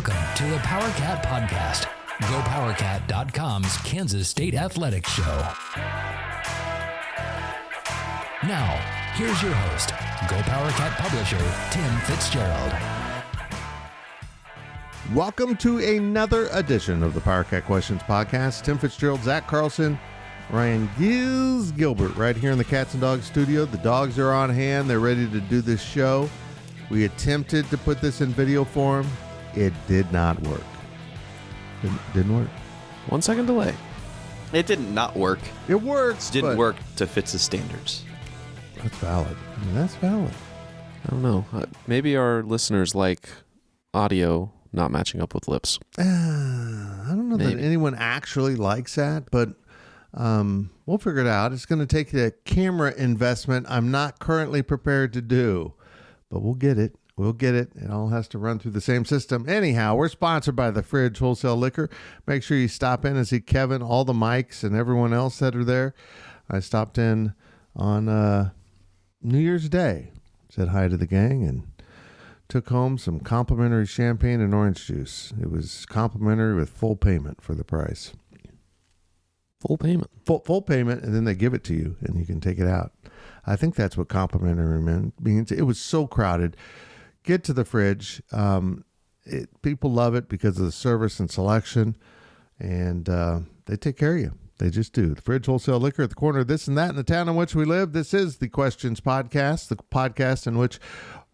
Welcome to the Powercat Podcast, GoPowercat.com's Kansas State Athletics Show. Now, here's your host, GoPowercat publisher, Tim Fitzgerald. Welcome to another edition of the Powercat Questions Podcast. Tim Fitzgerald, Zach Carlson, Ryan Gilbert right here in the Cats and Dogs studio. The dogs are on hand. They're ready to do this show. We attempted to put this in video form. It did not work. Didn't work. 1 second delay. It didn't not work. It works. It didn't work to Fitz's standards. That's valid. I mean, that's valid. I don't know. Maybe our listeners like audio not matching up with lips. I don't know that anyone actually likes that, but we'll figure it out. It's going to take a camera investment I'm not currently prepared to do, but we'll get it. We'll get it. It all has to run through the same system. Anyhow, we're sponsored by the Fridge Wholesale Liquor. Make sure you stop in and see Kevin, all the mics, and everyone else that are there. I stopped in on New Year's Day, said hi to the gang, and took home some complimentary champagne and orange juice. It was complimentary with full payment for the price. Full payment. Full payment, and then they give it to you, and you can take it out. I think that's what complimentary means. It was so crowded. Get to the Fridge. People love it because of the service and selection, and they take care of you. They just do. The Fridge Wholesale Liquor at the corner of this and that in the town in which we live. This is the Questions Podcast, the podcast in which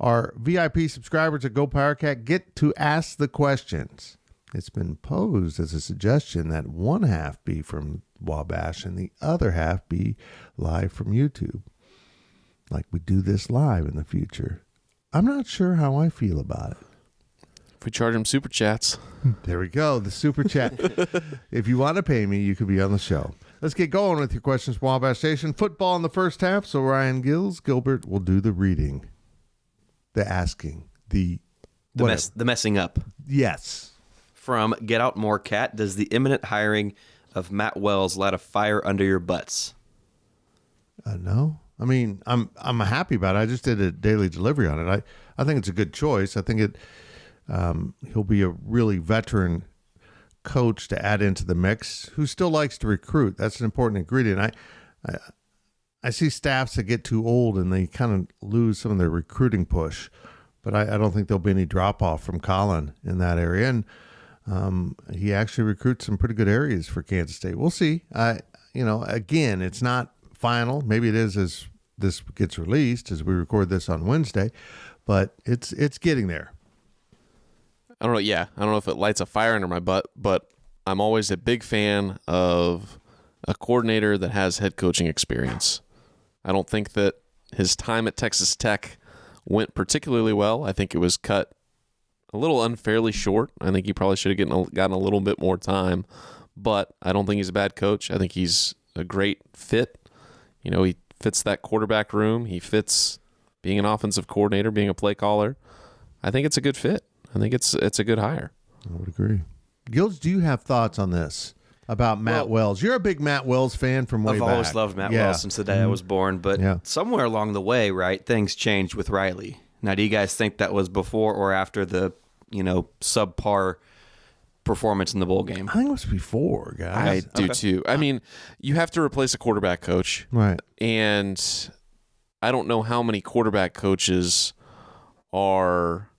our VIP subscribers at Go Powercat get to ask the questions. It's been posed as a suggestion that one half be from Wabash and the other half be live from YouTube. Like we do this live in the future. I'm not sure how I feel about it. If we charge them super chats. There we go. The super chat. If you want to pay me, you could be on the show. Let's get going with your questions, Wabash Station. Football in the first half. So Ryan Gilbert will do the reading, the asking, the messing up. Yes. From Get Out More Cat, does the imminent hiring of Matt Wells light a fire under your butts? No. I mean, I'm happy about it. I just did a daily delivery on it. I think it's a good choice. I think he'll be a really veteran coach to add into the mix who still likes to recruit. That's an important ingredient. I see staffs that get too old and they kind of lose some of their recruiting push, but I don't think there'll be any drop off from Colin in that area. And he actually recruits some pretty good areas for Kansas State. We'll see. Again, it's not final. Maybe it is as this gets released as we record this on Wednesday, but it's getting there. I don't know. Yeah. I don't know if it lights a fire under my butt, but I'm always a big fan of a coordinator that has head coaching experience. I don't think that his time at Texas Tech went particularly well. I think it was cut a little unfairly short. I think he probably should have gotten a little bit more time, but I don't think he's a bad coach. I think he's a great fit. You know, he fits that quarterback room. He fits being an offensive coordinator, being a play caller. I think it's a good fit. I think it's a good hire. I would agree. Gilds, do you have thoughts on this about Matt Wells? You're a big Matt Wells fan from way back. I've always loved Matt Wells since the day I was born, but somewhere along the way, right, things changed with Riley. Now, do you guys think that was before or after the, subpar performance in the bowl game? I think it was before, guys. I do too. I mean, you have to replace a quarterback coach. Right. And I don't know how many quarterback coaches are,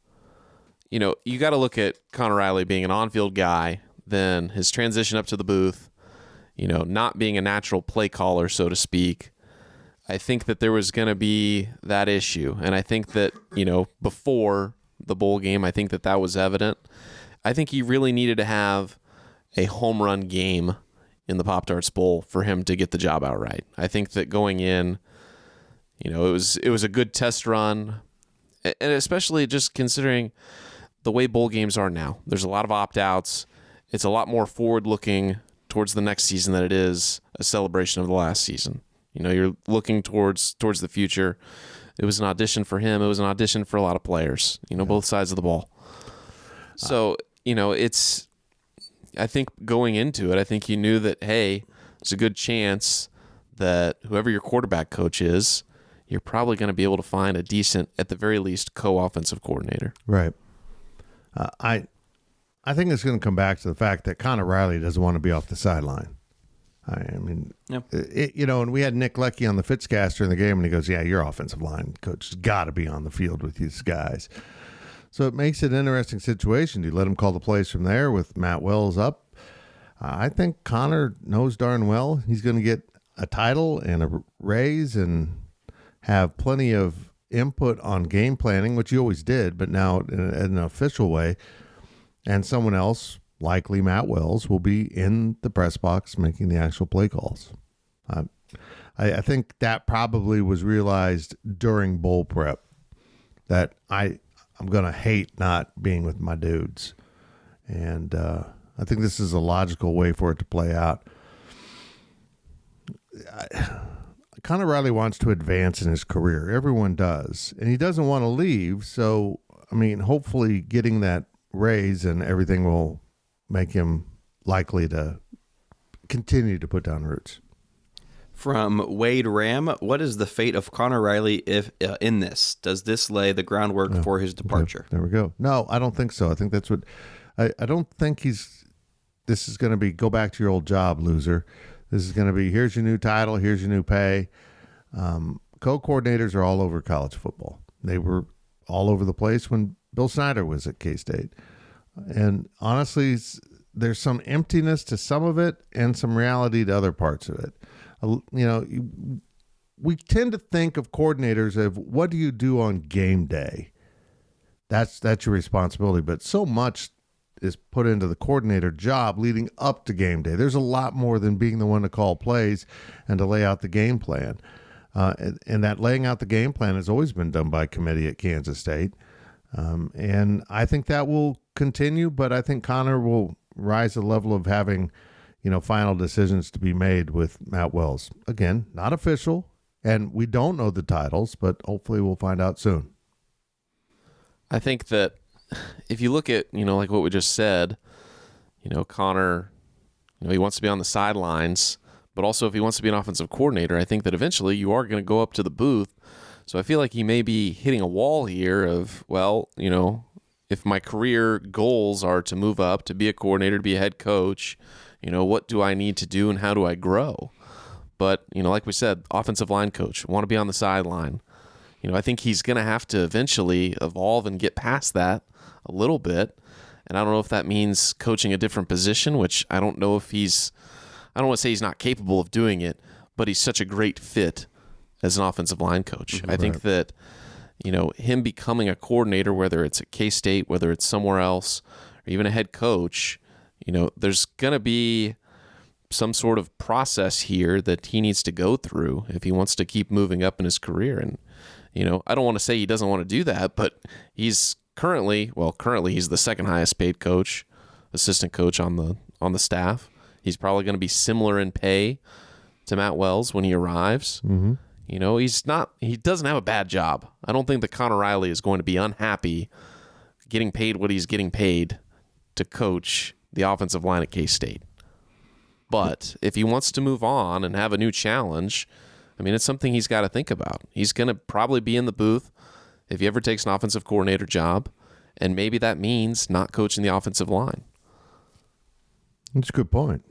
you got to look at Connor Riley being an on-field guy, then his transition up to the booth, not being a natural play caller, so to speak. I think that there was going to be that issue. And I think that, before the bowl game, I think that was evident. I think he really needed to have a home run game in the Pop-Tarts Bowl for him to get the job outright. I think that going in, it was a good test run, and especially just considering the way bowl games are now. There's a lot of opt-outs. It's a lot more forward-looking towards the next season than it is a celebration of the last season. You're looking towards the future. It was an audition for him. It was an audition for a lot of players, both sides of the ball. So, I think going into it, I think you knew that, hey, there's a good chance that whoever your quarterback coach is, you're probably going to be able to find a decent, at the very least, co-offensive coordinator. Right. I I think it's going to come back to the fact that Connor Riley doesn't want to be off the sideline. I mean, Yep. And we had Nick Leckie on the Fitzcaster in the game, and he goes, yeah, your offensive line coach has got to be on the field with these guys. So it makes it an interesting situation. Do you let him call the plays from there with Matt Wells up? I think Connor knows darn well he's going to get a title and a raise and have plenty of input on game planning, which he always did, but now in an official way. And someone else, likely Matt Wells, will be in the press box making the actual play calls. I think that probably was realized during bowl prep, that I'm going to hate not being with my dudes. And I think this is a logical way for it to play out. Connor Riley wants to advance in his career. Everyone does. And he doesn't want to leave. So, I mean, hopefully getting that raise and everything will make him likely to continue to put down roots. From Wade Ram, what is the fate of Connor Riley if in this? Does this lay the groundwork for his departure? Okay, there we go. No, I don't think so. I think that's what I don't think this is going to be go back to your old job, loser. This is going to be, here's your new title, here's your new pay. Co-coordinators are all over college football. They were all over the place when Bill Snyder was at K-State. And honestly, there's some emptiness to some of it and some reality to other parts of it. We tend to think of coordinators of what do you do on game day? That's your responsibility. But so much is put into the coordinator job leading up to game day. There's a lot more than being the one to call plays and to lay out the game plan. And that laying out the game plan has always been done by committee at Kansas State. And I think that will continue, but I think Connor will rise to the level of having, final decisions to be made with Matt Wells. Again, not official, and we don't know the titles, but hopefully we'll find out soon. I think that if you look at, like what we just said, Connor, he wants to be on the sidelines, but also if he wants to be an offensive coordinator, I think that eventually you are going to go up to the booth. So I feel like he may be hitting a wall here of, if my career goals are to move up, to be a coordinator, to be a head coach, what do I need to do and how do I grow? But, like we said, offensive line coach, want to be on the sideline. I think he's going to have to eventually evolve and get past that a little bit. And I don't know if that means coaching a different position, which I don't know if I don't want to say he's not capable of doing it, but he's such a great fit as an offensive line coach. Mm-hmm. I think that, him becoming a coordinator, whether it's at K-State, whether it's somewhere else, or even a head coach, there's going to be some sort of process here that he needs to go through if he wants to keep moving up in his career. And, I don't want to say he doesn't want to do that, but he's currently he's the second highest paid coach, assistant coach on the staff. He's probably going to be similar in pay to Matt Wells when he arrives. Mm-hmm. He doesn't have a bad job. I don't think that Connor Riley is going to be unhappy getting paid what he's getting paid to coach the offensive line at K-State. But if he wants to move on and have a new challenge, it's something he's got to think about. He's going to probably be in the booth if he ever takes an offensive coordinator job, and maybe that means not coaching the offensive line. That's a good point.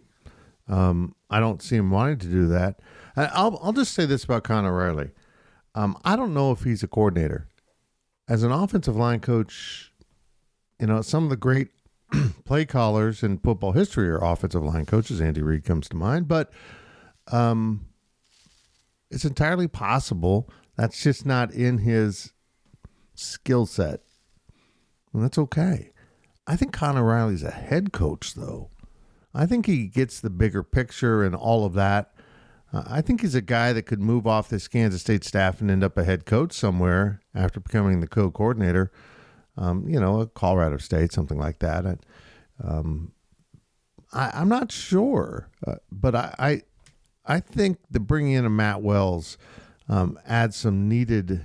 I don't see him wanting to do that. I'll just say this about Connor Riley. I don't know if he's a coordinator. As an offensive line coach, some of the great play callers in football history are offensive line coaches. Andy Reid comes to mind. But it's entirely possible that's just not in his skill set. And that's okay. I think Connor Riley's a head coach, though. I think he gets the bigger picture and all of that. I think he's a guy that could move off this Kansas State staff and end up a head coach somewhere after becoming the co-coordinator. Colorado State, something like that. I'm not sure, but I think the bringing in of Matt Wells adds some needed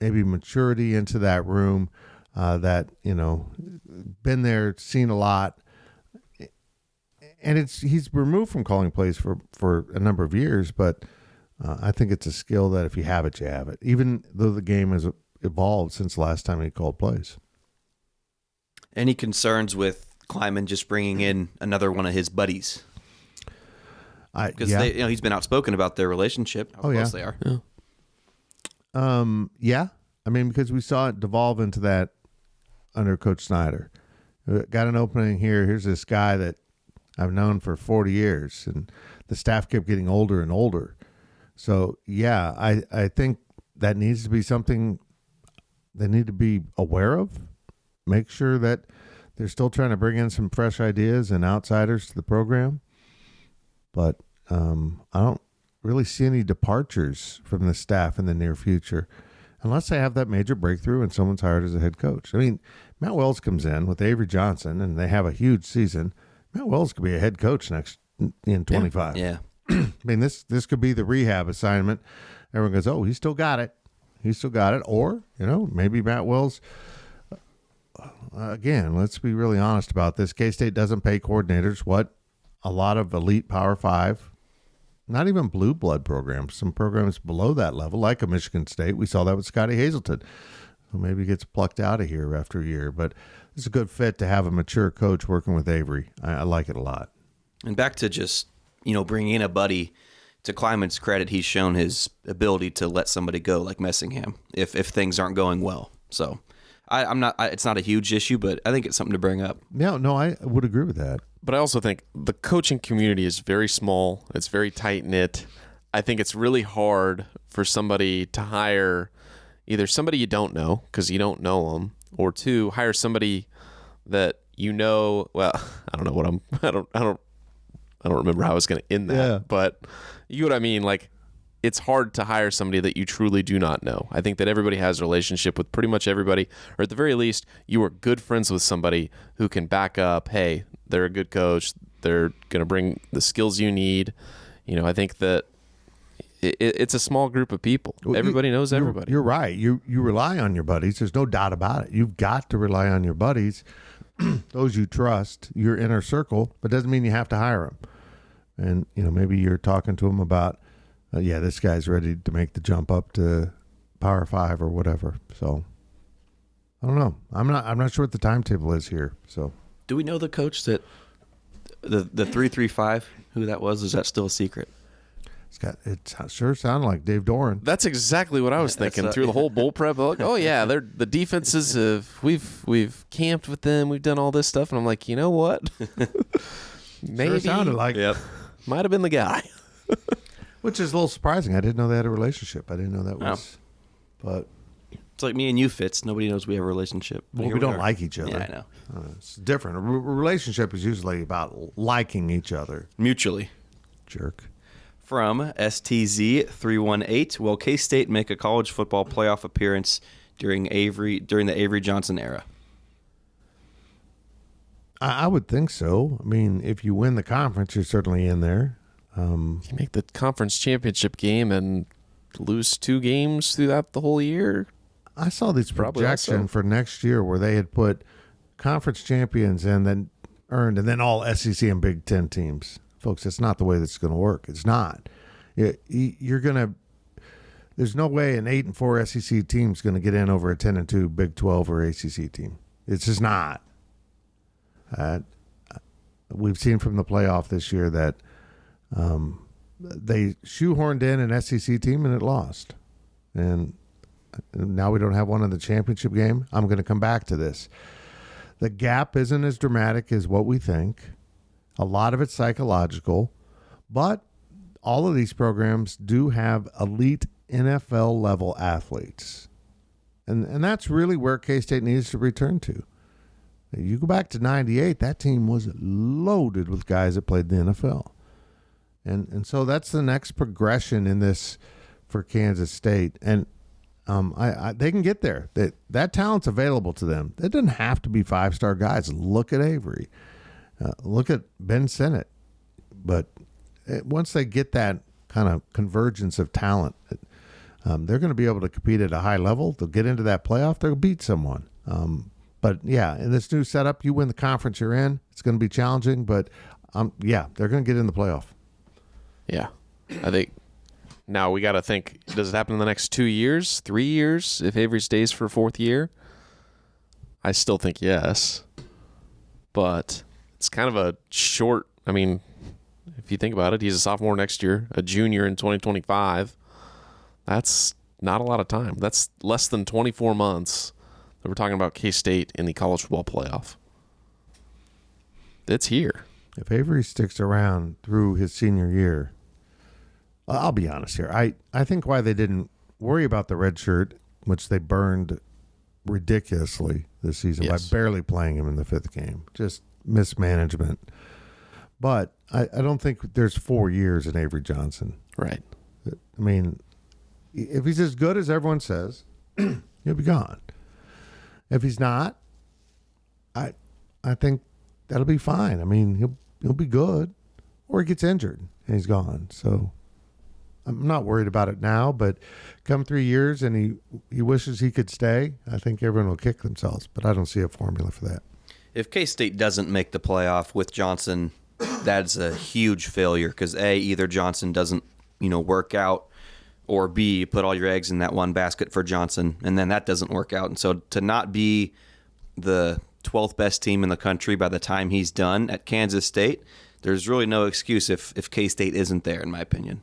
maybe maturity into that room that, been there, seen a lot. And he's removed from calling plays for a number of years, but I think it's a skill that if you have it, you have it, even though the game has evolved since the last time he called plays. Any concerns with Kleiman just bringing in another one of his buddies. Because he's been outspoken about their relationship, how close they are. Yeah. I mean, because we saw it devolve into that under Coach Snyder. Got an opening here. Here's this guy that I've known for 40 years, and the staff kept getting older and older. So, yeah, I think that needs to be something they need to be aware of. Make sure that they're still trying to bring in some fresh ideas and outsiders to the program. But I don't really see any departures from the staff in the near future unless they have that major breakthrough and someone's hired as a head coach. I mean, Matt Wells comes in with Avery Johnson, and they have a huge season. Matt Wells could be a head coach in 25. Yeah. I mean, this could be the rehab assignment. Everyone goes, oh, he still got it. He still got it. Or, maybe Matt Wells, again, let's be really honest about this. K-State doesn't pay coordinators what a lot of elite Power 5, not even blue blood programs, some programs below that level, like a Michigan State. We saw that with Scotty Hazelton, who maybe gets plucked out of here after a year. But it's a good fit to have a mature coach working with Avery. I like it a lot. And back to just, bringing in a buddy, to Kleiman's credit, he's shown his ability to let somebody go, like Messingham, if things aren't going well. So it's not a huge issue, but I think it's something to bring up. Yeah, no, I would agree with that. But I also think the coaching community is very small. It's very tight-knit. I think it's really hard for somebody to hire either somebody you don't know because you don't know them, or two, hire somebody that well, I don't know what I don't remember how I was going to end that, but you know what I mean? Like, it's hard to hire somebody that you truly do not know. I think that everybody has a relationship with pretty much everybody, or at the very least, you are good friends with somebody who can back up, hey, they're a good coach, they're going to bring the skills you need. I think that it's a small group of people. Everybody knows everybody. You're right. You rely on your buddies. There's no doubt about it. You've got to rely on your buddies, those you trust, your inner circle, but doesn't mean you have to hire them. And, maybe you're talking to them about, this guy's ready to make the jump up to Power 5 or whatever. So, I don't know. I'm not sure what the timetable is here. So, do we know the coach that the 335, who that was? Is that still a secret? It sure sounded like Dave Doran. That's exactly what I was thinking through the whole bowl prep. Like, oh yeah, the defenses we've camped with them, we've done all this stuff, and I'm like, you know what? Maybe sure sounded like might have been the guy. Which is a little surprising. I didn't know they had a relationship. I didn't know that was. But it's like me and you, Fitz. Nobody knows we have a relationship. Well, we don't like each other. Yeah, I know. It's different. A relationship is usually about liking each other mutually. Jerk. From STZ318, will K-State make a college football playoff appearance during the Avery Johnson era? I would think so. I mean, if you win the conference, you're certainly in there. You make the conference championship game and lose 2 games throughout the whole year. I saw this projection for next year where they had put conference champions and then earned, and then all SEC and Big Ten teams. Folks, that's not the way that's going to work. It's not. You're going to. There's no way an 8-4 SEC team is going to get in over a 10-2 Big 12 or ACC team. It's just not. We've seen from the playoff this year that they shoehorned in an SEC team and it lost. And now we don't have one in the championship game. I'm going to come back to this. The gap isn't as dramatic as what we think. A lot of it's psychological, but all of these programs do have elite NFL level athletes. And that's really where K-State needs to return to. You go back to 98, that team was loaded with guys that played the NFL. And so that's the next progression in this for Kansas State. And they can get there. That talent's available to them. It doesn't have to be 5-star guys. Look at Avery. Look at Ben Sinnott. But once they get that kind of convergence of talent, they're going to be able to compete at a high level. They'll get into that playoff. They'll beat someone. But, yeah, in this new setup, you win the conference you're in. It's going to be challenging. But, they're going to get in the playoff. Yeah. I think now we got to think, does it happen in the next 2 years, 3 years, if Avery stays for a 4th year? I still think yes. but it's kind of a short. I mean, if you think about it, he's a sophomore next year, a junior in 2025. That's not a lot of time. That's less than 24 months that we're talking about K-State in the college football playoff. It's here. If Avery sticks around through his senior year, I'll be honest here. I think why they didn't worry about the red shirt, which they burned ridiculously this season by barely playing him in the 5th game. Just mismanagement. But I don't think there's 4 years in Avery Johnson. Right. I mean, if he's as good as everyone says, he'll be gone. If he's not, I think that'll be fine. I mean, he'll be good, or he gets injured and he's gone. So I'm not worried about it now. But come 3 years and he wishes he could stay, I think everyone will kick themselves. But I don't see a formula for that. If K-State doesn't make the playoff with Johnson, that's a huge failure because either Johnson doesn't work out, or B, you put all your eggs in that one basket for Johnson, and then that doesn't work out. And so to not be the 12th best team in the country by the time he's done at Kansas State, there's really no excuse if K-State isn't there, in my opinion.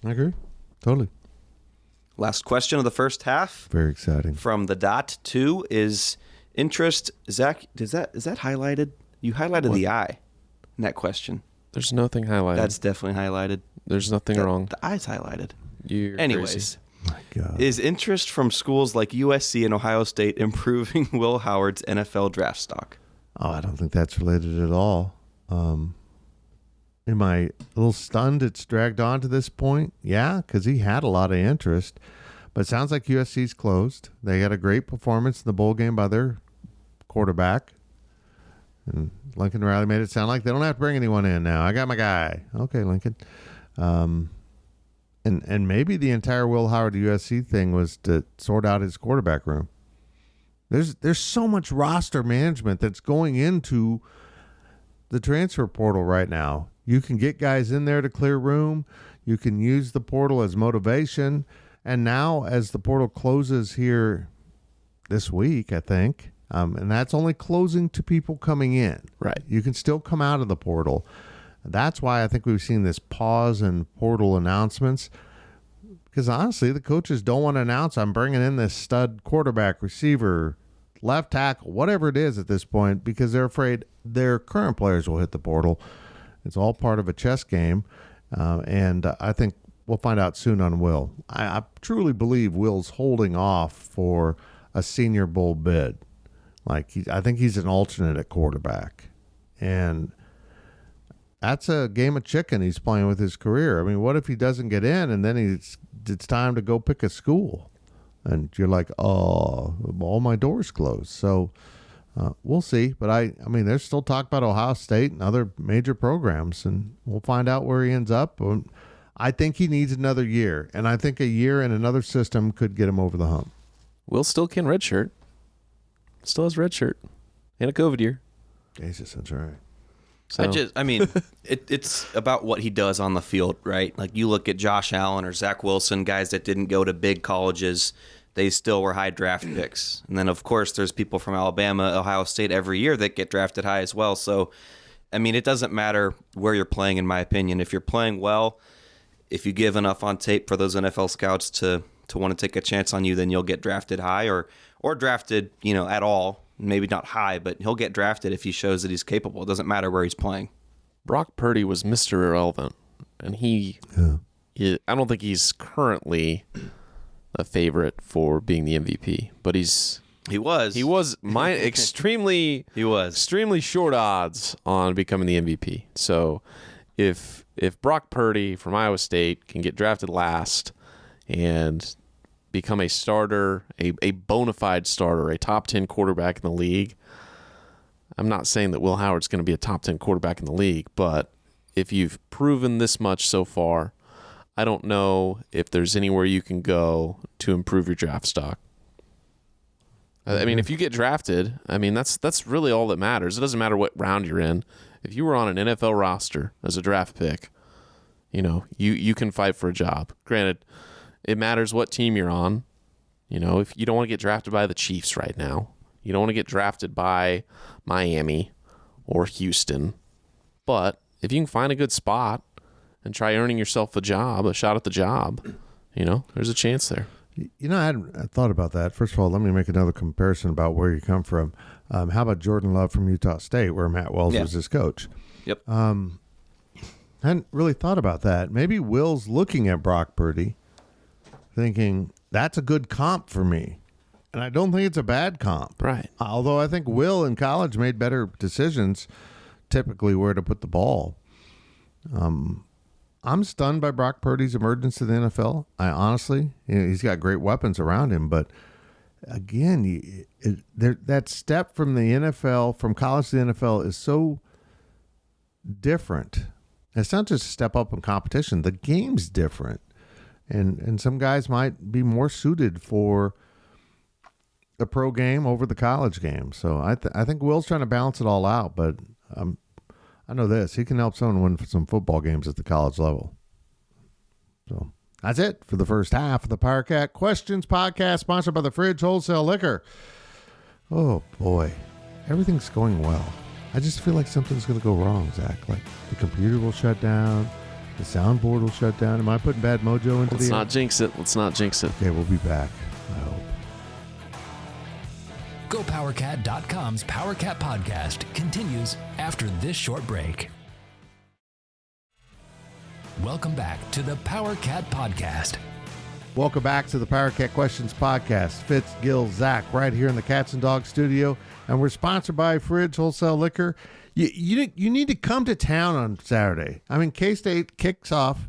I agree. Totally. Last question of the first half. Very exciting. From the dot 2 is interest. Zach, is that highlighted? You highlighted the I in that question. There's nothing highlighted. That's definitely highlighted. There's nothing wrong. The I's highlighted. Anyways, crazy. My God. Is interest from schools like USC and Ohio State improving Will Howard's NFL draft stock? Oh, I don't think that's related at all. Am I a little stunned it's dragged on to this point? Yeah, because he had a lot of interest. But it sounds like USC's closed. They had a great performance in the bowl game by their quarterback. And Lincoln Riley made it sound like they don't have to bring anyone in now. I got my guy. Okay, Lincoln. And maybe the entire Will Howard USC thing was to sort out his quarterback room. There's so much roster management that's going into the transfer portal right now. You can get guys in there to clear room. You can use the portal as motivation. And now as the portal closes here this week, I think, and that's only closing to people coming in. Right. You can still come out of the portal. That's why I think we've seen this pause in portal announcements, because honestly, the coaches don't want to announce, I'm bringing in this stud quarterback, receiver, left tackle, whatever it is at this point, because they're afraid their current players will hit the portal. It's all part of a chess game, and I think we'll find out soon on Will. I truly believe Will's holding off for a Senior Bowl bid. I think he's an alternate at quarterback, and that's a game of chicken he's playing with his career. I mean, what if he doesn't get in and then it's time to go pick a school? And you're like, oh, all my doors closed. So we'll see. But I mean, there's still talk about Ohio State and other major programs, and we'll find out where he ends up. I think he needs another year, and I think a year in another system could get him over the hump. Will still can redshirt. Still has redshirt. And a COVID year. Jesus, that's right. So. It's about what he does on the field, right? Like you look at Josh Allen or Zach Wilson, guys that didn't go to big colleges, they still were high draft picks. And then, of course, there's people from Alabama, Ohio State every year that get drafted high as well. So, I mean, it doesn't matter where you're playing, in my opinion. If you're playing well, if you give enough on tape for those NFL scouts to want to take a chance on you, then you'll get drafted high or drafted, at all. Maybe not high, but he'll get drafted if he shows that he's capable. It doesn't matter where he's playing. Brock Purdy was Mr. Irrelevant, and I don't think he's currently a favorite for being the MVP, but he was extremely short odds on becoming the MVP. So if Brock Purdy from Iowa State can get drafted last and become a starter, a bona fide starter, a top 10 quarterback in the league. I'm not saying that Will Howard's going to be a top 10 quarterback in the league, but if you've proven this much so far, I don't know if there's anywhere you can go to improve your draft stock. I mean, if you get drafted, I mean, that's really all that matters. It doesn't matter what round you're in. If you were on an NFL roster as a draft pick, you can fight for a job. Granted, it matters what team you're on. If you don't want to get drafted by the Chiefs right now, You don't want to get drafted by Miami or Houston. But if you can find a good spot and try earning yourself a shot at the job, there's a chance there. I hadn't thought about that. First of all, let me make another comparison about where you come from. How about Jordan Love from Utah State, where Matt Wells was his coach? Yep. I hadn't really thought about that. Maybe Will's looking at Brock Purdy, thinking, that's a good comp for me. And I don't think it's a bad comp. Right. Although I think Will in college made better decisions, typically where to put the ball. I'm stunned by Brock Purdy's emergence to the NFL. I honestly, he's got great weapons around him, but again, that step from the NFL, from college to the NFL, is so different. It's not just a step up in competition. The game's different, and some guys might be more suited for the pro game over the college game. So I think Will's trying to balance it all out, but I know this. He can help someone win some football games at the college level. So that's it for the first half of the Powercat Questions Podcast, sponsored by the Fridge Wholesale Liquor. Oh, boy. Everything's going well. I just feel like something's going to go wrong, Zach. Like the computer will shut down. The soundboard will shut down. Am I putting bad mojo into Let's not jinx it. Okay, we'll be back. I hope. GoPowerCat.com's Powercat Podcast continues after this short break. Welcome back to the Powercat Podcast. Welcome back to the Powercat Questions Podcast. Fitz, Gil, Zach, right here in the Cats and Dogs studio, and we're sponsored by Fridge Wholesale Liquor. You need to come to town on Saturday. I mean, K-State tips off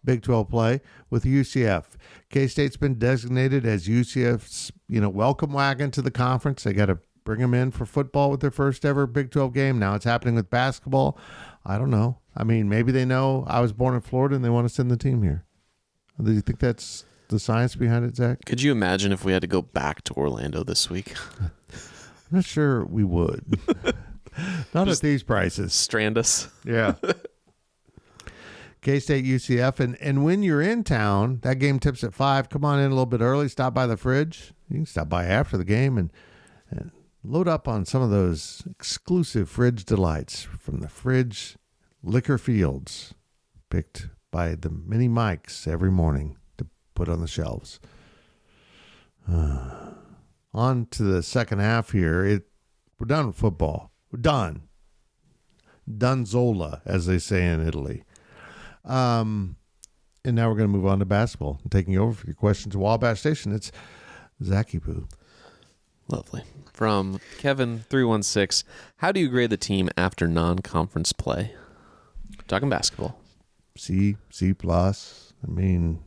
Big 12 play with UCF. K-State's been designated as UCF's, welcome wagon to the conference. They got to bring them in for football with their first ever Big 12 game. Now it's happening with basketball. I don't know. I mean, maybe they know I was born in Florida and they want to send the team here. Do you think that's the science behind it, Zach? Could you imagine if we had to go back to Orlando this week? I'm not sure we would. Not at these prices. Strand us. Yeah. K-State, UCF, and when you're in town, that game tips at 5. Come on in a little bit early. Stop by the Fridge. You can stop by after the game and load up on some of those exclusive Fridge delights from the Fridge Liquor Fields, picked by the mini mics every morning to put on the shelves. On to the second half here. We're done with football. We're done. Dunzola, as they say in Italy. And now we're going to move on to basketball. And taking over for your questions at Wabash Station, it's Zachy Poo. Lovely. From Kevin316, how do you grade the team after non-conference play? Talking basketball. C+. I mean,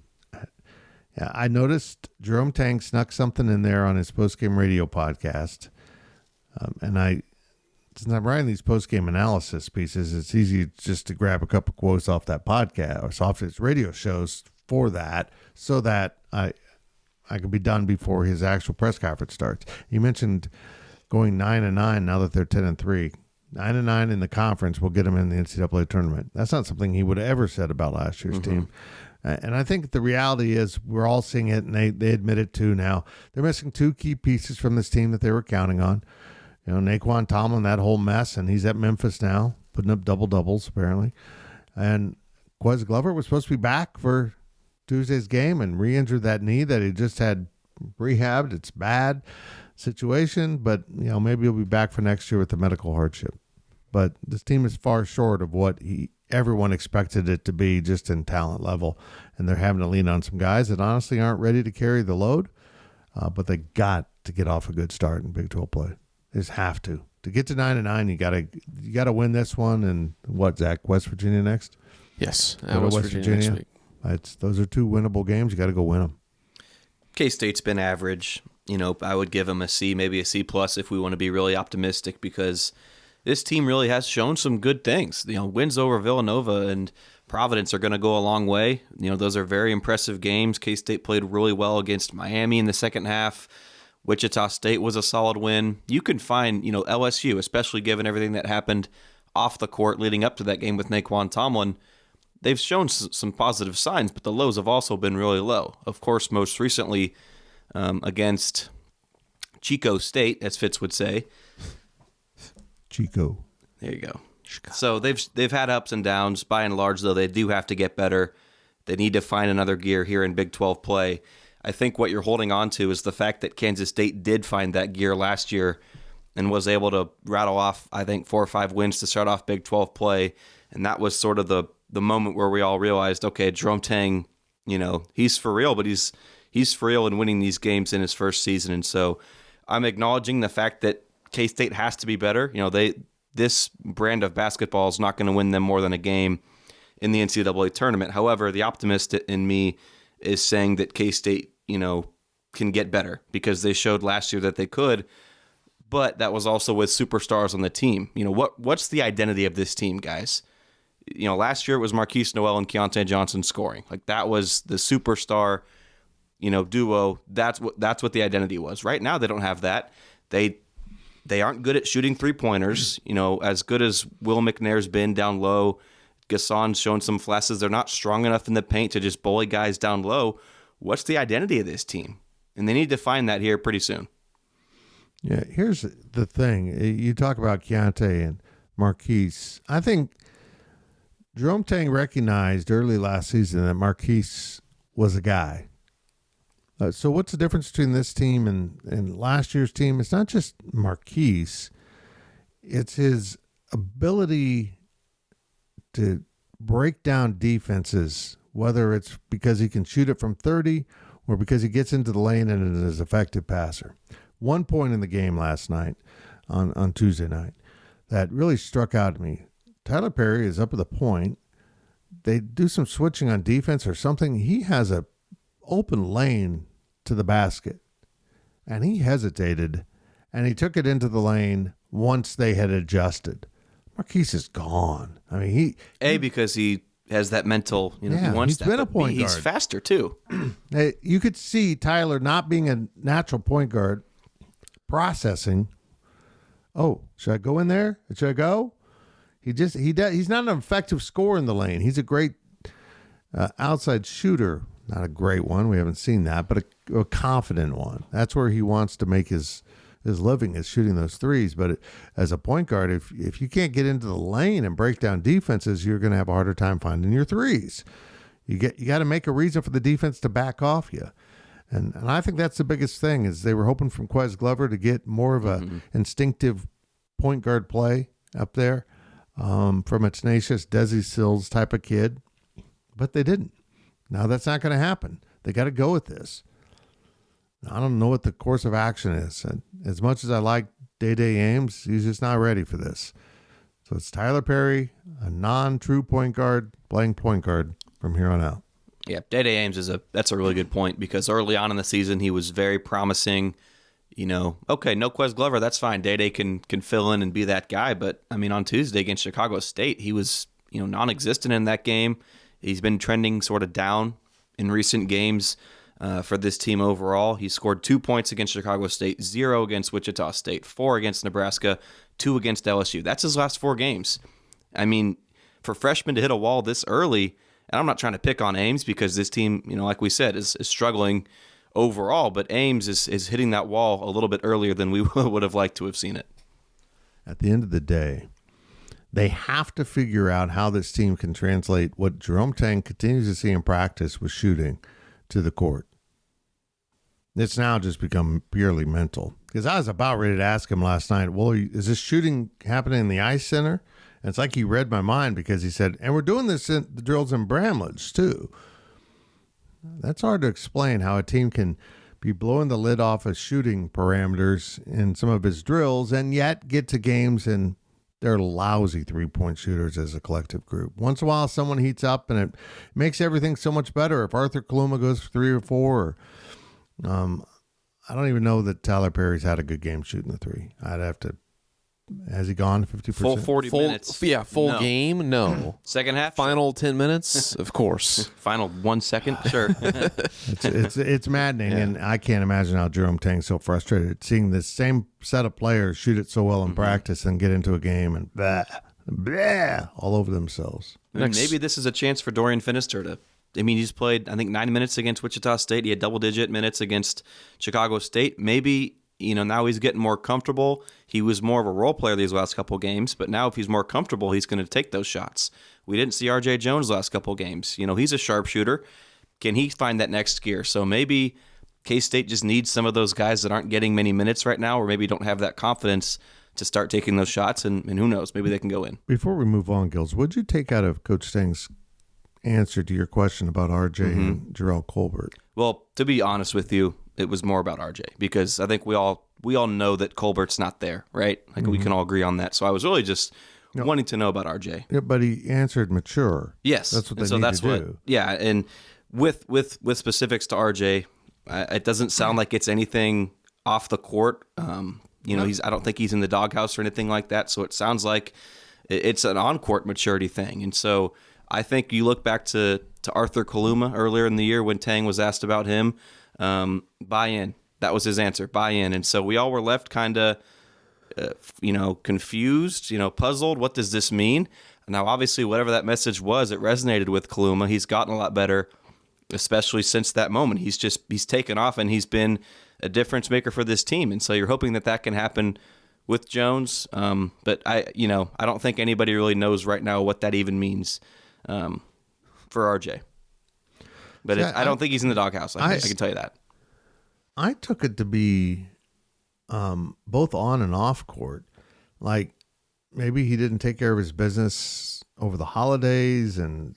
yeah, I noticed Jerome Tang snuck something in there on his postgame radio podcast. And since I'm writing these postgame analysis pieces, it's easy just to grab a couple quotes off that podcast or off his radio shows for that, so that I could be done before his actual press conference starts. You mentioned going 9-9 now that they're 10-3. 9-9 in the conference will get them in the NCAA tournament. That's not something he would have ever said about last year's team. And I think the reality is we're all seeing it, and they admit it too now. They're missing two key pieces from this team that they were counting on. Naquan Tomlin, that whole mess, and he's at Memphis now, putting up double-doubles apparently. And Quez Glover was supposed to be back for Tuesday's game and re-injured that knee that he just had rehabbed. It's bad situation, but maybe he'll be back for next year with the medical hardship. But this team is far short of what everyone expected it to be, just in talent level, and they're having to lean on some guys that honestly aren't ready to carry the load. But they got to get off a good start in Big 12 play. They just have to get to 9-9. You gotta win this one. And what, Zach? West Virginia next? Yes, West Virginia next week. Those are two winnable games. You got to go win them. K-State's been average. I would give them a C, maybe a C+ if we want to be really optimistic, because this team really has shown some good things. Wins over Villanova and Providence are going to go a long way. Those are very impressive games. K-State played really well against Miami in the second half. Wichita State was a solid win. You can find, LSU, especially given everything that happened off the court leading up to that game with Naquan Tomlin. They've shown some positive signs, but the lows have also been really low. Of course, most recently against Chico State, as Fitz would say. Chico. There you go. So they've had ups and downs. By and large, though, they do have to get better. They need to find another gear here in Big 12 play. I think what you're holding on to is the fact that Kansas State did find that gear last year and was able to rattle off, I think, 4 or 5 wins to start off Big 12 play. And that was sort of the moment where we all realized, okay, Jerome Tang, he's for real, but he's for real in winning these games in his first season. And so I'm acknowledging the fact that K-State has to be better. This brand of basketball is not going to win them more than a game in the NCAA tournament. However, the optimist in me is saying that K-State, can get better because they showed last year that they could, but that was also with superstars on the team. What's the identity of this team, guys? Last year it was Marquise Noel and Keontae Johnson scoring. Like, that was the superstar, duo. That's what the identity was. Right now they don't have that. They aren't good at shooting 3-pointers. As good as Will McNair's been down low, Gason's shown some flashes. They're not strong enough in the paint to just bully guys down low. What's the identity of this team? And they need to find that here pretty soon. Yeah, here's the thing. You talk about Keontae and Marquise. I think Jerome Tang recognized early last season that Marquise was a guy. So what's the difference between this team and last year's team? It's not just Marquise. It's his ability to break down defenses, whether it's because he can shoot it from 30 or because he gets into the lane and is an effective passer. 1 point in the game last night on Tuesday night that really struck out to me. Tyler Perry is up at the point. They do some switching on defense or something. He has a open lane to the basket, and he hesitated, and he took it into the lane once they had adjusted. Marquise is gone. I mean, because he has that mental, he wants he's that. Been a point guard. He's faster too. You could see Tyler not being a natural point guard, processing. Oh, should I go in there? Should I go? He's not an effective scorer in the lane. He's a great outside shooter. Not a great one. We haven't seen that, but a confident one. That's where he wants to make his living, is shooting those threes. But as a point guard, if you can't get into the lane and break down defenses, you're going to have a harder time finding your threes. You got to make a reason for the defense to back off you. And I think that's the biggest thing, is they were hoping from Quez Glover to get more of a instinctive point guard play up there from a tenacious Desi Sills type of kid, but they didn't. Now that's not going to happen. They got to go with this. I don't know what the course of action is. And as much as I like Day-Day Ames, he's just not ready for this. So it's Tyler Perry, a non-true point guard, playing point guard from here on out. Yeah, Day-Day Ames that's a really good point, because early on in the season he was very promising. Okay, no Quez Glover, that's fine. Day-Day can fill in and be that guy. But I mean, on Tuesday against Chicago State, he was non-existent in that game. He's been trending sort of down in recent games for this team overall. He scored 2 points against Chicago State, 0 against Wichita State, 4 against Nebraska, 2 against LSU. That's his last 4 games. I mean, for freshmen to hit a wall this early, and I'm not trying to pick on Ames because this team, like we said, is struggling overall, but Ames is hitting that wall a little bit earlier than we would have liked to have seen it. At the end of the day, they have to figure out how this team can translate what Jerome Tang continues to see in practice with shooting to the court. It's now just become purely mental. Because I was about ready to ask him last night, well, is this shooting happening in the ice center? And it's like he read my mind, because he said, and we're doing this in the drills in Bramlage too. That's hard to explain, how a team can be blowing the lid off of shooting parameters in some of his drills and yet get to games and they're lousy 3-point shooters as a collective group. Once in a while, someone heats up, and it makes everything so much better. If Arthur Kaluma goes for 3 or 4, I don't even know that Tyler Perry's had a good game shooting the 3. I'd have to. Has he gone 50%? Full 40 minutes. Yeah, full game? No. Second half? Final 10 minutes? Of course. Final 1 second? Sure. It's maddening, and I can't imagine how Jerome Tang's so frustrated seeing this same set of players shoot it so well in practice and get into a game and blah, all over themselves. Maybe this is a chance for Dorian Finister to. I mean, he's played, I think, 9 minutes against Wichita State. He had double-digit minutes against Chicago State. Maybe now he's getting more comfortable. He was more of a role player these last couple games, but now if he's more comfortable, he's going to take those shots. We didn't see R.J. Jones last couple games. He's a sharpshooter. Can he find that next gear? So maybe K-State just needs some of those guys that aren't getting many minutes right now, or maybe don't have that confidence to start taking those shots, and who knows, maybe they can go in. Before we move on, Gills, what did you take out of Coach Stang's answer to your question about RJ and Jarrell Colbert? Well, to be honest with you, it was more about RJ, because I think we all know that Colbert's not there, right? Like we can all agree on that. So I was really just wanting to know about RJ. Yeah, but he answered mature. Yes, that's what they need to do. Yeah, and with specifics to RJ, it doesn't sound like it's anything off the court. I don't think he's in the doghouse or anything like that. So it sounds like it's an on-court maturity thing. And so I think you look back to Arthur Kaluma earlier in the year when Tang was asked about him. Buy in. That was his answer. Buy in. And so we all were left kind of, confused, puzzled. What does this mean? Now, obviously, whatever that message was, it resonated with Kaluma. He's gotten a lot better, especially since that moment. He's taken off, and he's been a difference maker for this team. And so you're hoping that can happen with Jones. But I don't think anybody really knows right now what that even means for RJ. But I don't think he's in the doghouse. I can tell you that. I took it to be both on and off court. Like maybe he didn't take care of his business over the holidays and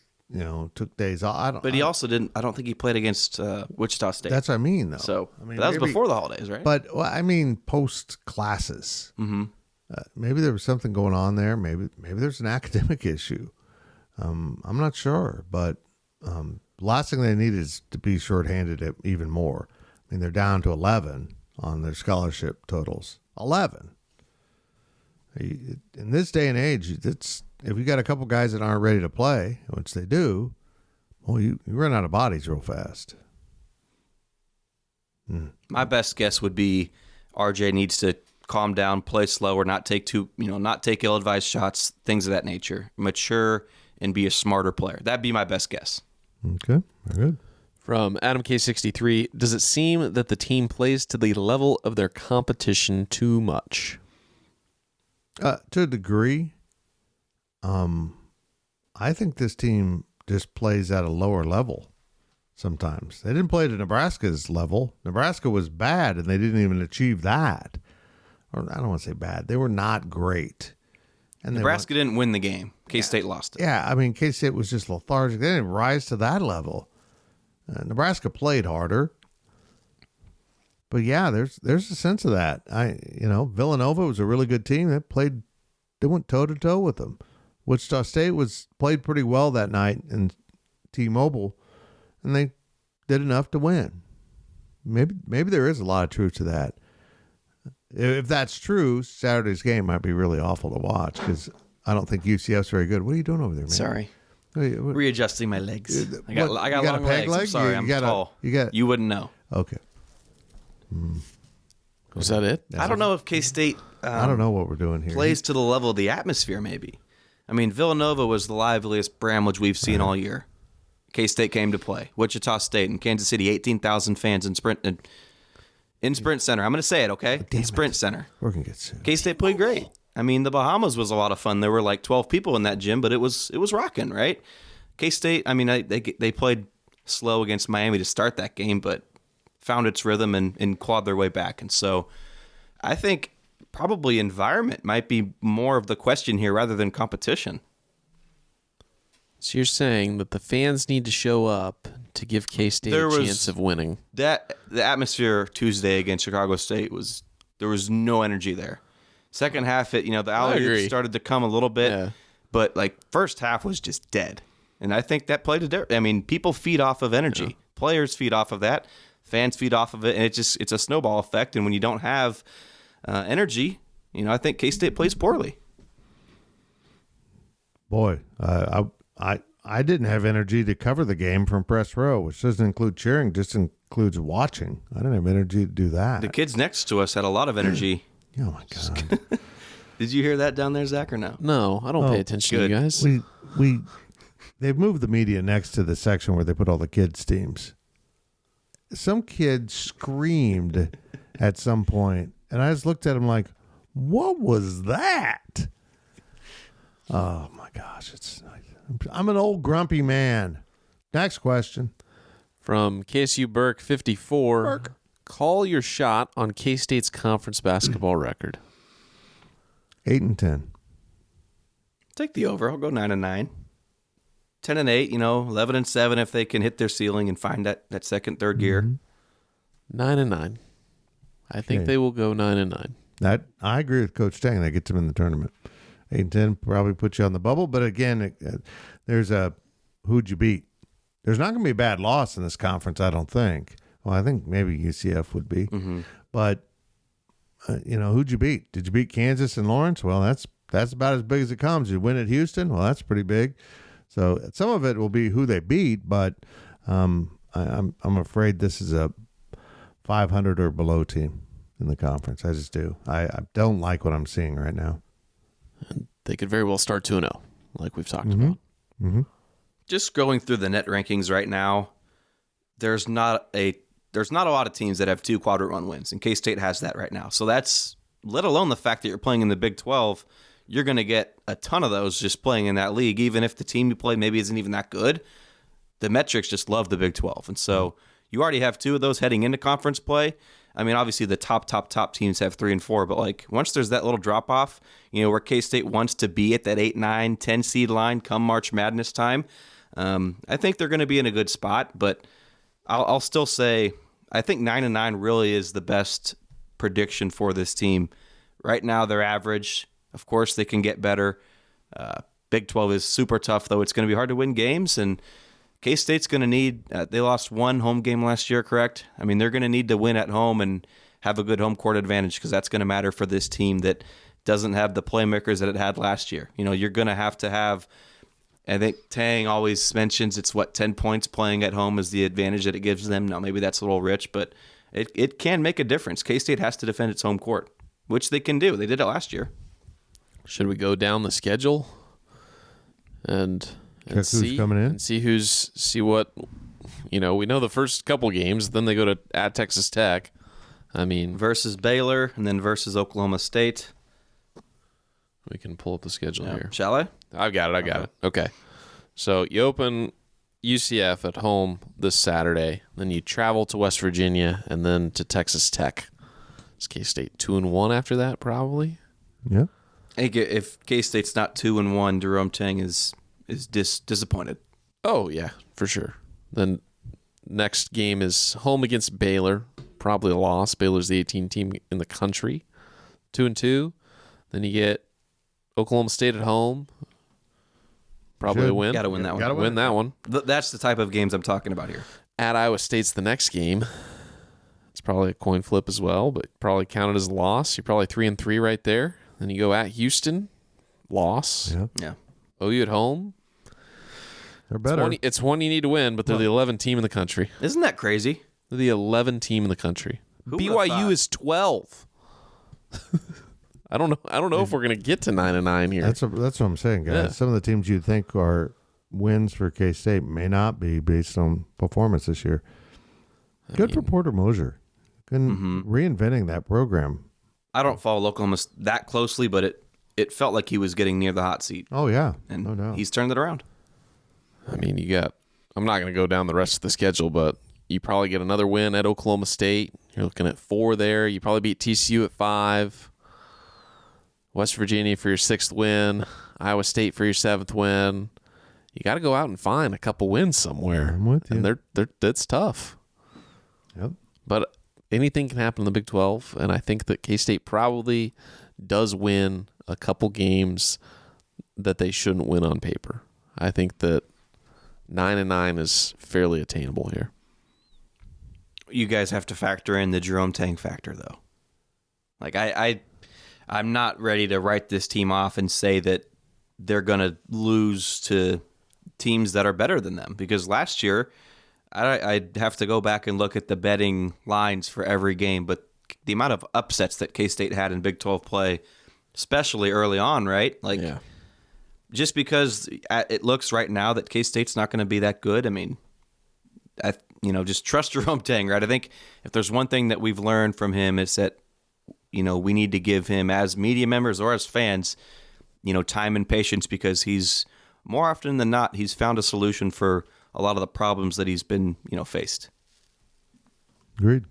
took days off. But he also didn't. I don't think he played against Wichita State. That's what I mean, though. So but that was before the holidays, right? But post classes. Mm-hmm. Maybe there was something going on there. Maybe there's an academic issue. I'm not sure, but last thing they need is to be shorthanded even more. I mean, they're down to 11 on their scholarship totals. 11. In this day and age, if you got a couple guys that aren't ready to play, which they do, well, you run out of bodies real fast. My best guess would be RJ needs to calm down, play slower, not take ill-advised shots, things of that nature. Mature and be a smarter player. That'd be my best guess. Okay, very good. From Adam K63, does it seem that the team plays to the level of their competition too much? To a degree. I think this team just plays at a lower level sometimes. They didn't play to Nebraska's level. Nebraska was bad, and they didn't even achieve that. Or I don't want to say bad. They were not great. And Nebraska didn't win the game. K-State lost it. Yeah, I mean, K-State was just lethargic. They didn't rise to that level. Nebraska played harder. But yeah, there's a sense of that. Villanova was a really good team. They went toe-to-toe with them. Wichita State played pretty well that night in T-Mobile, and they did enough to win. Maybe there is a lot of truth to that. If that's true, Saturday's game might be really awful to watch because I don't think UCF's very good. What are you doing over there, man? Sorry. Readjusting my legs. I got long legs. I'm sorry, I'm tall. You wouldn't know. Okay. Was that it? I don't know if K-State I don't know what we're doing here. Plays to the level of the atmosphere, maybe. I mean, Villanova was the liveliest Bramlage we've seen all year. K-State came to play. Wichita State and Kansas City, 18,000 fans in Sprint Center. I'm going to say it, okay? In Sprint Center. We're going to get sued. K-State played great. I mean, the Bahamas was a lot of fun. There were like 12 people in that gym, but it was rocking, right? K-State, I mean, they played slow against Miami to start that game, but found its rhythm and clawed their way back. And so I think probably environment might be more of the question here rather than competition. So you're saying that the fans need to show up to give K-State a chance of winning. The atmosphere Tuesday against Chicago State there was no energy there. Second half, the alley started to come a little bit, but like first half was just dead. And I think that played people feed off of energy. Yeah. Players feed off of that. Fans feed off of it, and it's a snowball effect. And when you don't have energy, I think K-State plays poorly. Boy, I didn't have energy to cover the game from press row, which doesn't include cheering, just includes watching. I didn't have energy to do that. The kids next to us had a lot of energy. Oh my God! Did you hear that down there, Zach, or no? No, I don't pay attention to you guys. They've moved the media next to the section where they put all the kids' teams. Some kid screamed at some point. And I just looked at him like, what was that? Oh, my gosh. I'm an old grumpy man. Next question. From KSU Burke 54. Burke. Call your shot on K-State's conference basketball record. 8-10. Take the over. I'll go 9-9. 10-8, 11-7 if they can hit their ceiling and find that second, third gear. 9-9. I think they will go 9-9. I agree with Coach Tang. That gets them in the tournament. 8-10 probably puts you on the bubble. But again, there's who'd you beat? There's not going to be a bad loss in this conference, I don't think. Well, I think maybe UCF would be. Mm-hmm. But, who'd you beat? Did you beat Kansas and Lawrence? Well, that's about as big as it comes. You win at Houston? Well, that's pretty big. So some of it will be who they beat, but I'm afraid this is a 500 or below team in the conference. I just do. I don't like what I'm seeing right now. And they could very well start 2-0, like we've talked about. Mm-hmm. Just going through the net rankings right now, there's not a lot of teams that have 2 quadrant one wins, and K-State has that right now. So that's, let alone the fact that you're playing in the Big 12, you're going to get a ton of those just playing in that league, even if the team you play maybe isn't even that good. The metrics just love the Big 12. And so you already have 2 of those heading into conference play. I mean, obviously the top teams have 3 and 4, but once there's that little drop off, where K-State wants to be at that 8, 9, 10 seed line come March Madness time, I think they're going to be in a good spot. But I'll still say I think 9-9 really is the best prediction for this team. Right now they're average. Of course, they can get better. Big 12 is super tough, though. It's going to be hard to win games, and K-State's going to need they lost 1 home game last year, correct? I mean, they're going to need to win at home and have a good home court advantage because that's going to matter for this team that doesn't have the playmakers that it had last year. You're going to have, I think Tang always mentions it's 10 points playing at home is the advantage that it gives them. Now, maybe that's a little rich, but it can make a difference. K-State has to defend its home court, which they can do. They did it last year. Should we go down the schedule and see who's coming in and see what we know the first couple games, then they go to at Texas Tech. I mean, versus Baylor and then versus Oklahoma State. We can pull up the schedule here. Shall I? I've got it. Okay. So you open UCF at home this Saturday, then you travel to West Virginia and then to Texas Tech. Is K-State 2-1 after that, probably? Yeah. I think if K-State's not 2-1, Jerome Tang is disappointed. Oh, yeah, for sure. Then next game is home against Baylor. Probably a loss. Baylor's the 18 team in the country. 2-2. Then you get Oklahoma State at home. Probably a win. Got to win that one. Got to win that one. That's the type of games I'm talking about here. At Iowa State's the next game. It's probably a coin flip as well, but probably counted as a loss. You're probably 3-3 right there. Then you go at Houston, loss. Yeah. OU at home. They're better. It's one you need to win, but they're the 11 team in the country. Isn't that crazy? They're the 11 team in the country. BYU is 12. I don't know if we're gonna get to 9-9 here. That's what I'm saying, guys. Yeah. Some of the teams you'd think are wins for K-State may not be based on performance this year. Good for Porter Moser. Reinventing that program. I don't follow Oklahoma that closely, but it felt like he was getting near the hot seat. Oh, yeah. And no doubt. He's turned it around. I mean, I'm not going to go down the rest of the schedule, but you probably get another win at Oklahoma State. You're looking at 4 there. You probably beat TCU at 5. West Virginia for your 6th win. Iowa State for your 7th win. You got to go out and find a couple wins somewhere. I'm with you. And that's tough. Yep. But anything can happen in the Big 12, and I think that K-State probably does win a couple games that they shouldn't win on paper. I think that 9-9 is fairly attainable here. You guys have to factor in the Jerome Tang factor, though. I'm not ready to write this team off and say that they're going to lose to teams that are better than them, because last year I'd have to go back and look at the betting lines for every game, but the amount of upsets that K-State had in Big 12 play, especially early on, right? Just because it looks right now that K-State's not going to be that good, I mean, just trust Jerome Tang, right? I think if there's one thing that we've learned from him is that, we need to give him, as media members or as fans, time and patience, because he's more often than not, he's found a solution for a lot of the problems that he's been, faced. Agreed.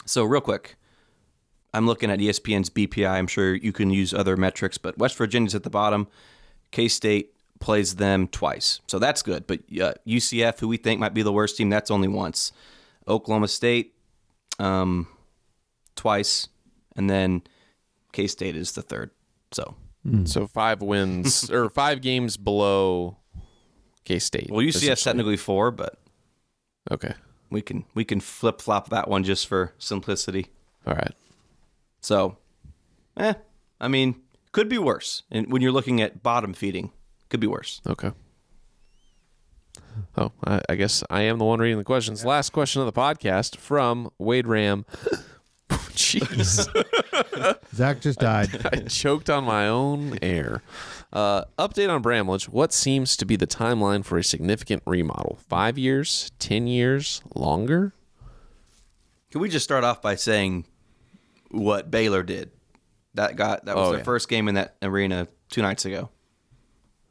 So real quick, I'm looking at ESPN's BPI. I'm sure you can use other metrics, but West Virginia's at the bottom. K-State plays them twice. So that's good. But UCF, who we think might be the worst team, that's only once. Oklahoma State, twice. And then K-State is the third. So 5 wins or 5 games below K-State. Well, UCF's technically 4, but okay, we can flip flop that one just for simplicity. All right. So, could be worse. And when you're looking at bottom feeding, could be worse. Okay. Oh, I guess I am the one reading the questions. Yeah. Last question of the podcast from Wade Ram. Jeez. Zach just died. I choked on my own air. Update on Bramlage. What seems to be the timeline for a significant remodel? 5 years? 10 years? Longer? Can we just start off by saying what Baylor did? That was their first game in that arena 2 nights ago.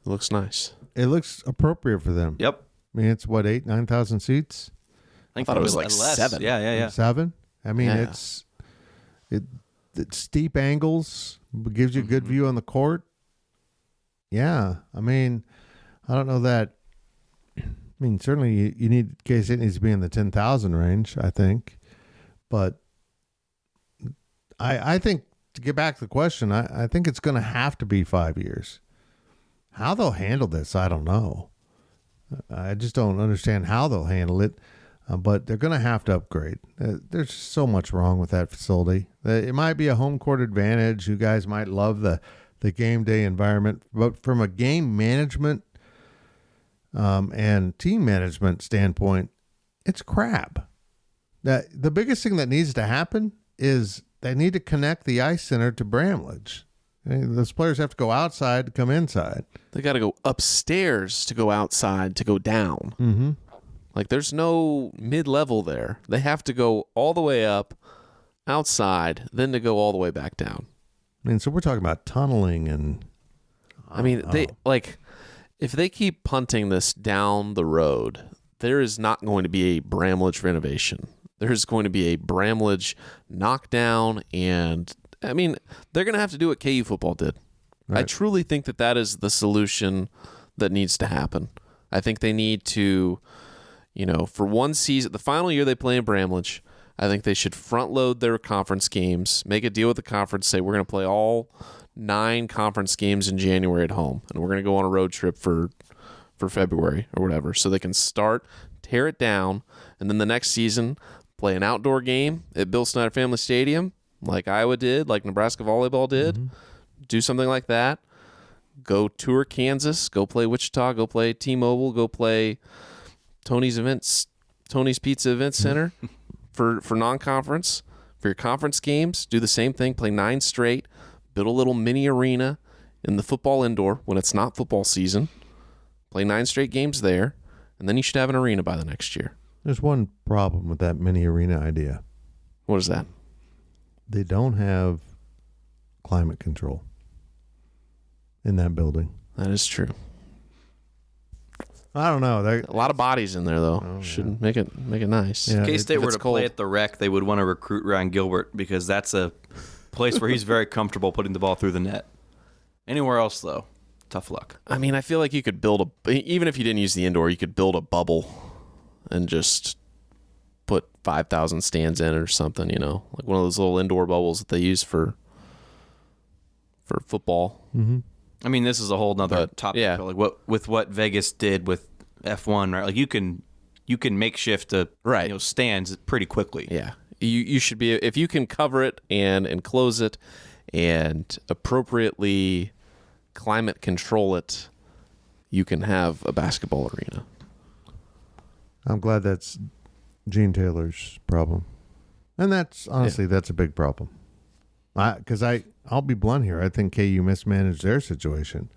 It looks nice. It looks appropriate for them. Yep. I mean, it's what, 9,000 seats? I thought it was like less. 7. Yeah. 7? I mean, it's steep angles, gives you a good view on the court. Yeah, I mean, I don't know that. I mean, certainly you need, K-State needs to be in the 10,000 range, I think. But I think, to get back to the question, I think it's going to have to be 5 years. How they'll handle this, I don't know. I just don't understand how they'll handle it. But they're going to have to upgrade. There's so much wrong with that facility. It might be a home court advantage. You guys might love the game day environment. But from a game management and team management standpoint, it's crap. The biggest thing that needs to happen is they need to connect the ice center to Bramlage. Those players have to go outside to come inside. They got to go upstairs to go outside to go down. Mm-hmm. Like, there's no mid-level there. They have to go all the way up, outside, then to go all the way back down. I mean, so we're talking about tunneling and... if they keep punting this down the road, there is not going to be a Bramlage renovation. There's going to be a Bramlage knockdown, and, they're going to have to do what KU football did. Right. I truly think that is the solution that needs to happen. I think they need to... for one season, the final year they play in Bramlage, I think they should front load their conference games, make a deal with the conference, say we're going to play all 9 conference games in January at home, and we're going to go on a road trip for February or whatever, so they can start, tear it down, and then the next season play an outdoor game at Bill Snyder Family Stadium, like Iowa did, like Nebraska volleyball did. Do something like that. Go tour Kansas, go play Wichita, go play T-Mobile, go play Tony's Pizza Event Center for non-conference. For your conference games, do the same thing. Play 9 straight. Build a little mini arena in the football indoor when it's not football season. Play 9 straight games there, and then you should have an arena by the next year. There's one problem with that mini arena idea. What is that? They don't have climate control in that building. That is true. I don't know. A lot of bodies in there, though. Should make it nice. Yeah, if K-State were to play at the Rec, they would want to recruit Ryan Gilbert because that's a place where he's very comfortable putting the ball through the net. Anywhere else, though, tough luck. I feel like you could build even if you didn't use the indoor, you could build a bubble and just put 5,000 stands in it or something, like one of those little indoor bubbles that they use for football. Mm-hmm. This is a whole nother topic. Yeah. Like what Vegas did with F1, right? Like you can makeshift stands pretty quickly. Yeah. You should be, if you can cover it and enclose it and appropriately climate control it, you can have a basketball arena. I'm glad that's Gene Taylor's problem. And that's honestly, that's a big problem. Because I'll be blunt here. I think KU mismanaged their situation.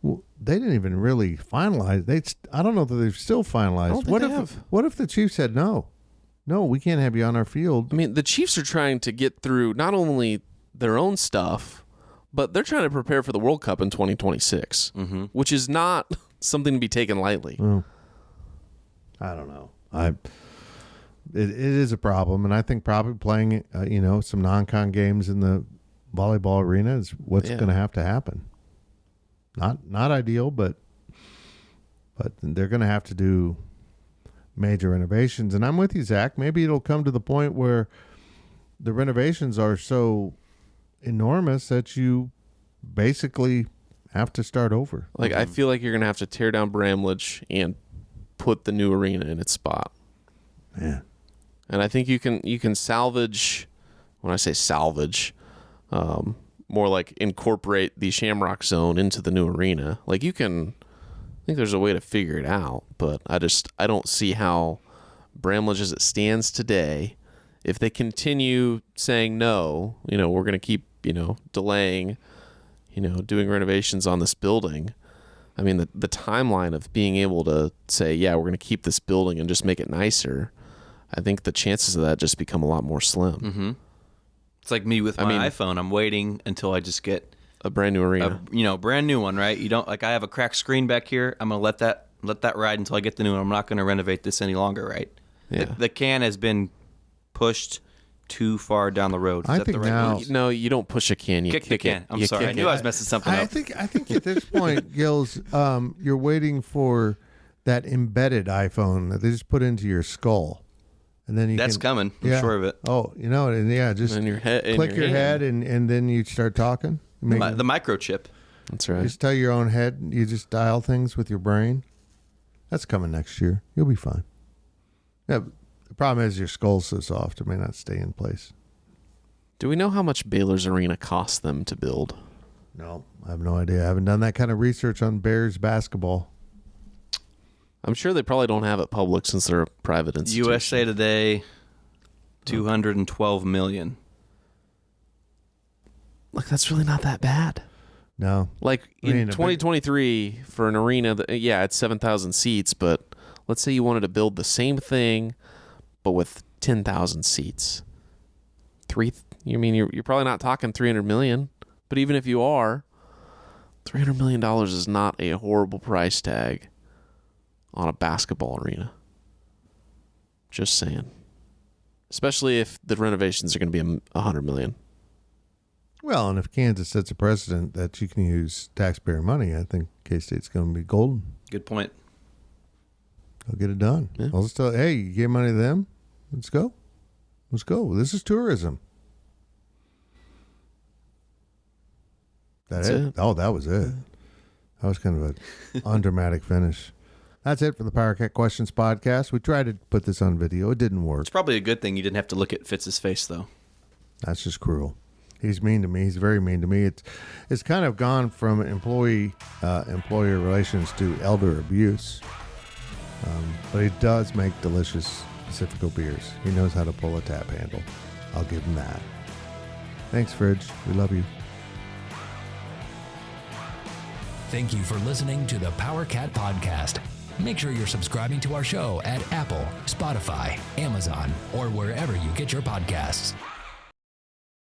Well, they didn't even really finalize. I don't know that they've still finalized. What if the Chiefs said no? No, we can't have you on our field. I mean, the Chiefs are trying to get through not only their own stuff, but they're trying to prepare for the World Cup in 2026, which is not something to be taken lightly. I don't know. It is a problem, and I think probably playing some non-con games in the volleyball arena is what's going to have to happen. Not ideal, but they're going to have to do major renovations. And I'm with you, Zach. Maybe it'll come to the point where the renovations are so enormous that you basically have to start over. Like, I feel like you're going to have to tear down Bramlage and put the new arena in its spot. Man. And I think you can salvage, when I say salvage, more like incorporate the Shamrock Zone into the new arena. Like, I think there's a way to figure it out, but I don't see how Bramlage as it stands today, if they continue saying no, we're going to keep, delaying, doing renovations on this building. I mean, the timeline of being able to say, yeah, we're going to keep this building and just make it nicer, I think the chances of that just become a lot more slim. Mm-hmm. It's like me with my iPhone. I'm waiting until I just get a brand new arena, brand new one, right? You don't I have a cracked screen back here. I'm gonna let that ride until I get the new one. I'm not gonna renovate this any longer, right? Yeah. The can has been pushed too far down the road. I think now, no, you don't push a can. You kick the can. I'm sorry. I knew I was messing something up. I think at this point, Gills, you're waiting for that embedded iPhone that they just put into your skull. And then that's coming. I'm sure of it. Oh, just in your head, click your head, and then you start talking. The microchip. That's right. You just tell your own head. You just dial things with your brain. That's coming next year. You'll be fine. Yeah, the problem is your skull's so soft it may not stay in place. Do we know how much Baylor's arena cost them to build? No, I have no idea. I haven't done that kind of research on Bears basketball. I'm sure they probably don't have it public since they're a private institution. USA Today, $212 million. Look, that's really not that bad. No. Like in 2023 for an arena, it's 7,000 seats, but let's say you wanted to build the same thing, but with 10,000 seats. You're probably not talking $300 million, but even if you are, $300 million is not a horrible price tag on a basketball arena. Just saying. Especially if the renovations are going to be $100 million. Well, and if Kansas sets a precedent that you can use taxpayer money, I think K-State's going to be golden. Good point. They'll get it done. Yeah. I'll just tell, hey, you give money to them? Let's go. Let's go. This is tourism. That's it? Oh, that was it. That was kind of an undramatic finish. That's it for the Powercat Questions podcast. We tried to put this on video. It didn't work. It's probably a good thing you didn't have to look at Fitz's face, though. That's just cruel. He's mean to me. He's very mean to me. It's kind of gone from employer relations to elder abuse. But he does make delicious Pacifico beers. He knows how to pull a tap handle. I'll give him that. Thanks, Fridge. We love you. Thank you for listening to the Powercat Podcast. Make sure you're subscribing to our show at Apple, Spotify, Amazon, or wherever you get your podcasts.